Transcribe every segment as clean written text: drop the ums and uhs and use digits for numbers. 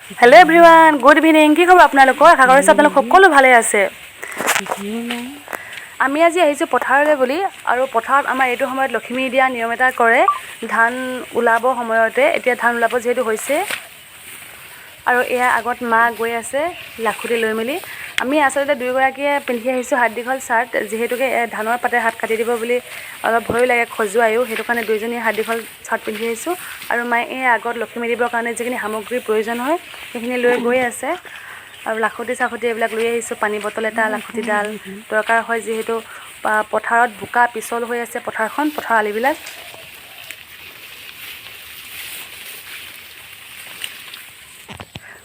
Hello' everyone, good evening. কি খবৰ আপোনালোকৰ? আশা কৰিছোঁ আপোনালোক সকলো ভালে আছে। আমি আজি আহিছোঁ পথাৰলৈ বুলি, আৰু পথাৰত আমাৰ এইটো সময়ত লখিমী দিয়া নিয়ম এটা কৰে। ধান ওলাব সময়তে, এতিয়া ধান ওলাব যিহেতু হৈছে, আৰু এয়া আগত মা গৈ আছে লাখুটি লৈ মেলি। আমি আচলতে দুয়োগৰাকীয়ে পিন্ধি আহিছোঁ হাত দীঘল চাৰ্ট, যিহেতুকে ধানৰ পাতে হাত কাটি দিব বুলি অলপ ভয়ো লাগে, খজুৱায়ো, সেইটো কাৰণে দুয়োজনীয়ে হাত দীঘল চাৰ্ট পিন্ধি আহিছোঁ। আৰু মায়ে এই আগত লখিমী দিবৰ কাৰণে যিখিনি সামগ্ৰীৰ প্ৰয়োজন হয় সেইখিনি লৈ গৈ আছে। আৰু লাখুটি চাখুটি এইবিলাক লৈ আহিছোঁ, পানী বটল এটা, লাখুটিডাল দৰকাৰ হয়, যিহেতু পথাৰত বোকা পিছল হৈ আছে, পথাৰৰ আলিবিলাক।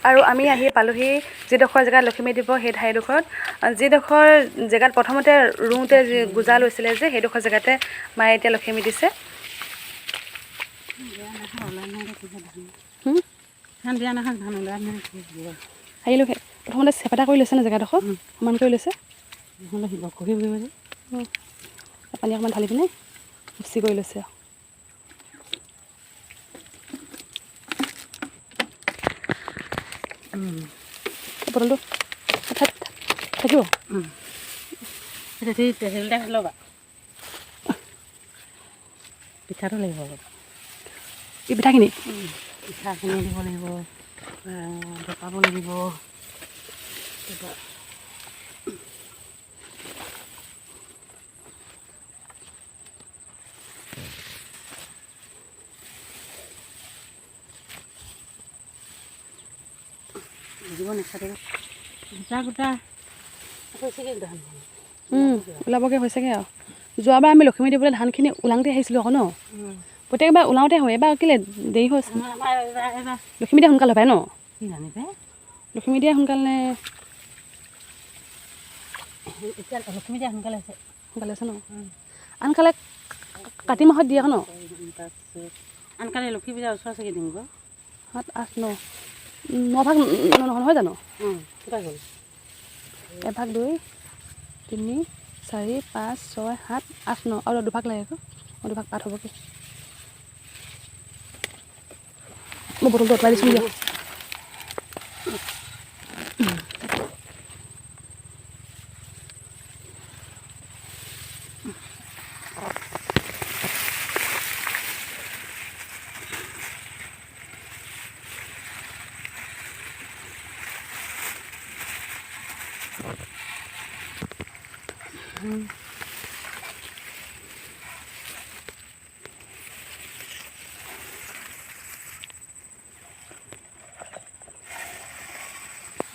আৰু আমি আহি পালোহি যিডোখৰ জেগাত লখিমী দিব, সেই ঠাইডোখৰত। যিডোখৰ জেগাত প্ৰথমতে ৰুওঁতে গোজা লৈছিলে যে, সেইডোখৰ জেগাতে মায়ে এতিয়া লখিমী দিছে। আহিলোঁ, প্ৰথমতে চেপেটা কৰি লৈছে ন জেগাডোখৰ, সমান কৰি লৈছে। পানী অকণমান ঢালি পিনে মুচি কৰি লৈছে। বটলটো থাকিব। পিঠাটো লাগিব অলপ। এই পিঠাখিনি পিঠাখিনি দিব লাগিব, ঢকাব লাগিব। দিব নাখাতে গোটা গোটা হৈছেগৈ ধান। ওলাবগৈ হৈছেগৈ আৰু। যোৱাবাৰ আমি লখিমী দিবলৈ ধানখিনি ওলাওঁতে আহিছিলোঁ আকৌ ন। প্ৰত্যেকবাৰ ওলাওঁতে হয়, এবাৰ কেলৈ দেৰি হৈছে? লখিমী দিয়া সোনকালে পায় ন? কি জানি পায়, লখিমী দিয়া সোনকালে নে এতিয়া লখিমী দিয়া সোনকালে হৈছে। সোনকালে আছে ন? আনকালে কাতি মাহত দিয়ে আকৌ ন? আনকালে লক্ষী পূজাৰ ওচৰ চাগি দিম আকৌ। 7, 8, 9 ভাগ নহয় জানো? কেইটা গ'ল? 1 ভাগ 2, 3, 4, 5, 6, 7, 8, 9 আৰু 2 ভাগ লাগে আকৌ। 2 ভাগ 8 হ'বগৈ। মই বটলটো অঁতৰাই দিছোঁ দিয়ক।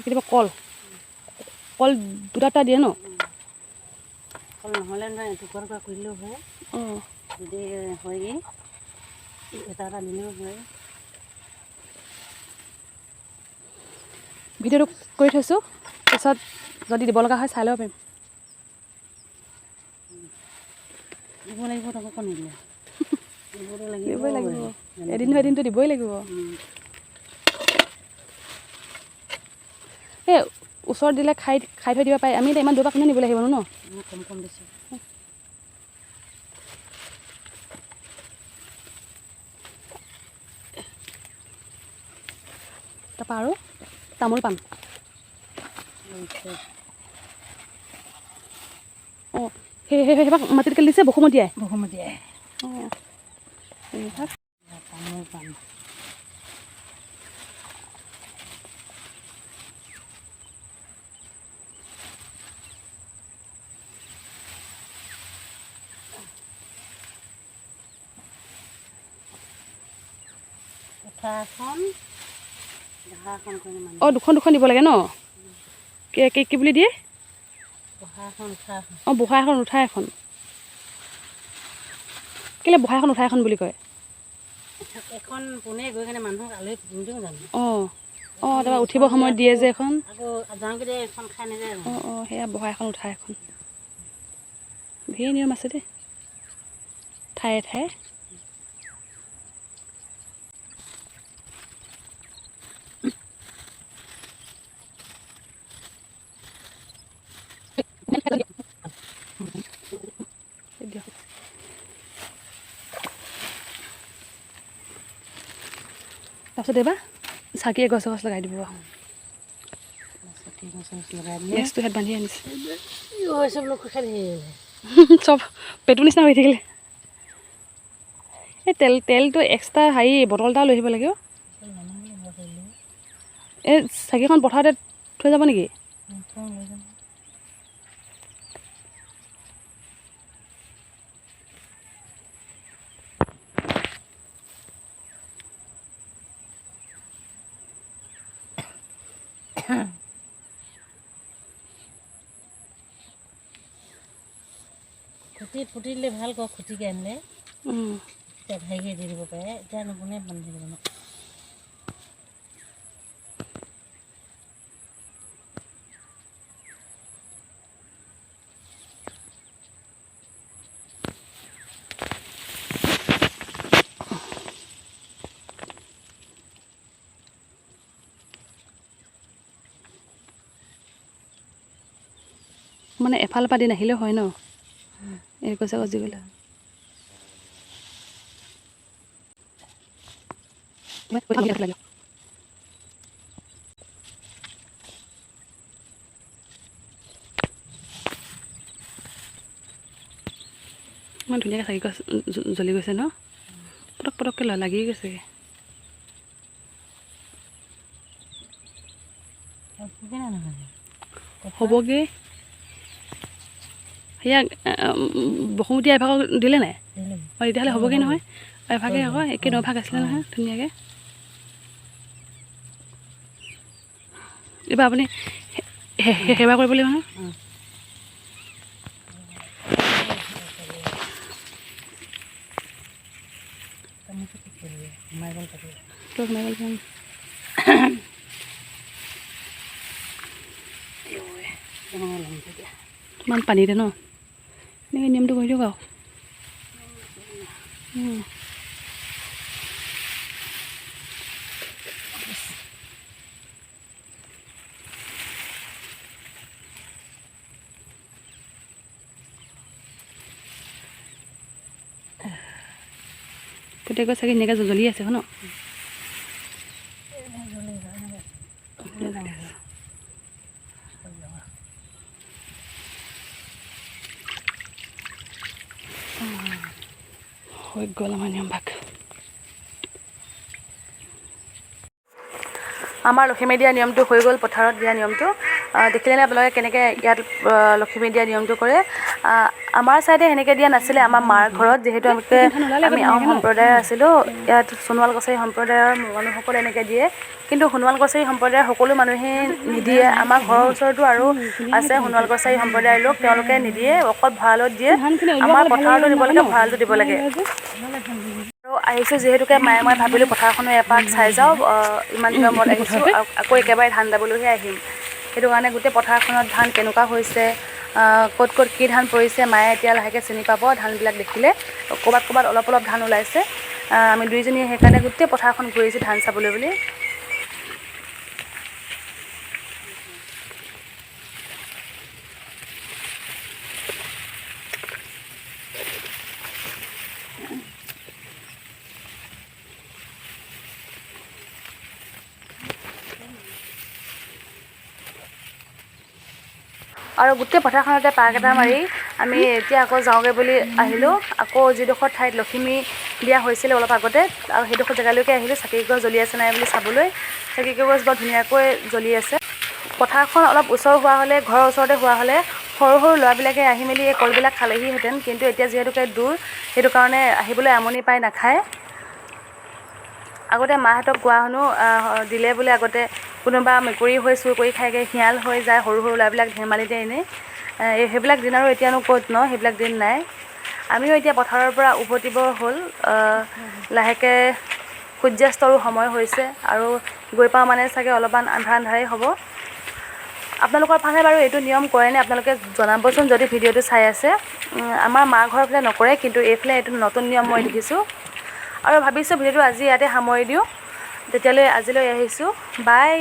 কেতিয়াবা কল 2টা দিয়ে ন? কল নহ'লে নহয়, টুকুৰা কৰিলেও হয়। যদি হয়গৈ এটা দিলেও হয়। ভিডিঅ'টো কৰি থৈছোঁ, পিছত যদি দিব লগা হয় চাই ল'ব পাৰিম। দিব লাগিব, তাকো কণ নিদিয়ে। দিবই লাগিব, এদিন নহয় এদিনটো দিবই লাগিব। এই ওচৰত দিলে খাই থৈ দিব পাৰে। আমি এতিয়া ইমান দূৰৰ পৰা কোনে নিব লাগিব ন? কম দিছোঁ। তাৰপৰা আৰু তামোল পাণ। অঁ, সেইভাগ মাটিত কেলি দিছে বসুমতীয়াই। অঁ, সেইভাগ তামোল পাণ। অঁ, দুখন দিব লাগে ন? কি বুলি দিয়ে? অঁ, বুঢ়া এখন উঠা এখন। কেলৈ বুঢ়া এখন উঠা এখন বুলি কয়? এখন পোনে গৈ কিনে মানুহক আলহী নিদিওঁ জানো? অঁ, তাৰপৰা উঠিব সময়ত দিয়ে যে এখন। আকৌ যাওঁতে এখন খাই নাযায় জানো? অঁ, সেয়া বুঢ়া এখন উঠা এখন। ধেৰ নিয়ম আছে দেই, ঠায়ে ঠায়ে। তাৰপিছত এইবাৰ চাকি গছ লগাই দিব। চাকি গছ লগাই দিলে নেক্সটটো হেড বান্ধি আনিছে চব লোক খালি চব পেটু নিচিনা হৈ থাকিলে। এই তেলটো এক্সট্ৰা হেৰি বটল এটা লৈ আহিব লাগে। এই চাকিখন পথাৰতে থৈ যাব নেকি? খুঁটিত পুতি দিলে ভাল ক খুঁটিকে আনিলে এতিয়া ভাইকে দি দিব পাৰে। এতিয়া নুশুনে বান্ধি দিব ন। মানে এফাল পাতি নাহিলেও হয় ন। এই কৈছে গজি গ'লে ইমান ধুনীয়াকৈ চাকি গছ জ্বলি গৈছে ন। পটককৈ লাগি গৈছেগৈ। হ'বগৈ সেয়া বসুমতী এভাগক দিলে নাই? অঁ তেতিয়াহ'লে হ'বগৈ নহয়। এভাগে আকৌ একে 9 ভাগ আছিলে নহয় ধুনীয়াকৈ। এইবাৰ আপুনি সেৱা কৰিব লাগিব নহয়। ইমান পানীতে ন এনেকৈ নিয়মটো কৰি দিয়ক আৰু। গোটেই চাগে এনেকৈ জ্বলি আছে ন। হৈ গ'ল আমাৰ নিয়ম ভাগ। আমাৰ লক্ষ্মী দিয়া নিয়মটো হৈ গ'ল, পথাৰত দিয়া নিয়মটো। দেখিলেনে আপোনালোকে কেনেকৈ ইয়াত লক্ষ্মী দিয়া নিয়মটো কৰে। আমাৰ ছাইডে সেনেকৈ দিয়া নাছিলে। আমাৰ মাৰ ঘৰত যিহেতু আমি আহোম সম্প্ৰদায়ৰ আছিলোঁ, ইয়াত সোণোৱাল কছাৰী সম্প্ৰদায়ৰ মানুহসকলে এনেকৈ দিয়ে। কিন্তু সোণোৱাল কছাৰী সম্প্ৰদায়ৰ সকলো মানুহেই নিদিয়ে। আমাৰ ঘৰৰ ওচৰতো আৰু আছে সোণোৱাল কছাৰী সম্প্ৰদায়ৰ লোক, তেওঁলোকে নিদিয়ে, অকল ভঁৰালত দিয়ে। আমাৰ পথাৰতো দিব লাগে, ভঁৰালটো দিব লাগে। আৰু আহিছোঁ যিহেতুকে মায়ে মই ভাবিলোঁ পথাৰখনো এপাক চাই যাওঁ। ইমান দিনৰ মূৰত আহিছোঁ, আকৌ একেবাৰে ধান দাবলৈহে আহিম। সেইটো কাৰণে গোটেই পথাৰখনত ধান কেনেকুৱা হৈছে, ক'ত ক'ত কি ধান পৰিছে মায়ে এতিয়া লাহেকৈ চিনি পাব ধানবিলাক দেখিলে। ক'ৰবাত অলপ ধান ওলাইছে। আমি দুইজনীয়ে সেইকাৰণে গোটেই পথাৰখন ঘূৰিছোঁ ধান চাবলৈ বুলি। আৰু গোটেই পথাৰখনতে পাক এটা মাৰি আমি এতিয়া আকৌ যাওঁগৈ বুলি আহিলোঁ। আকৌ যিডোখৰ ঠাইত লখিমী দিয়া হৈছিলে অলপ আগতে, আৰু সেইডোখৰ জেগালৈকে আহিলোঁ চাকি গছ জ্বলি আছে নাই বুলি চাবলৈ। চাকি গছ বৰ ধুনীয়াকৈ জ্বলি আছে। পথাৰখন অলপ ওচৰ হোৱা হ'লে, ঘৰৰ ওচৰতে হোৱা হ'লে সৰু সৰু ল'ৰাবিলাকে আহি মেলি এই কলবিলাক খালেহিহেঁতেন। কিন্তু এতিয়া যিহেতুকে দূৰ, সেইটো কাৰণে আহিবলৈ আমনি পাই নাখায়। আগতে মাহঁতক কোৱা শুনো দিলে বোলে আগতে কোনোবা মেকুৰী হৈ চুৰ কৰি খাইগৈ, শিয়াল হৈ যায় সৰু সৰু ল'ৰাবিলাক ধেমালিতে এনেই। সেইবিলাক দিন আৰু এতিয়ানো ক'ত ন, সেইবিলাক দিন নাই। আমিও এতিয়া পথাৰৰ পৰা উভতিব হ'ল। লাহেকৈ সূৰ্যাস্তৰো সময় হৈছে আৰু গৈ পাওঁ মানে চাগে অলপমান আন্ধাৰ আন্ধাৰেই হ'ব। আপোনালোকৰ ফালে বাৰু এইটো নিয়ম কৰেনে আপোনালোকে জনাবচোন যদি ভিডিঅ'টো চাই আছে। আমাৰ মাৰ ঘৰৰ ফালে নকৰে, কিন্তু এইফালে এইটো নতুন নিয়ম মই দেখিছোঁ। আৰু ভাবিছোঁ ভিডিঅ'টো আজি ইয়াতে সামৰি দিওঁ। তেতিয়ালৈ আজিলৈ আহিছোঁ, বাই।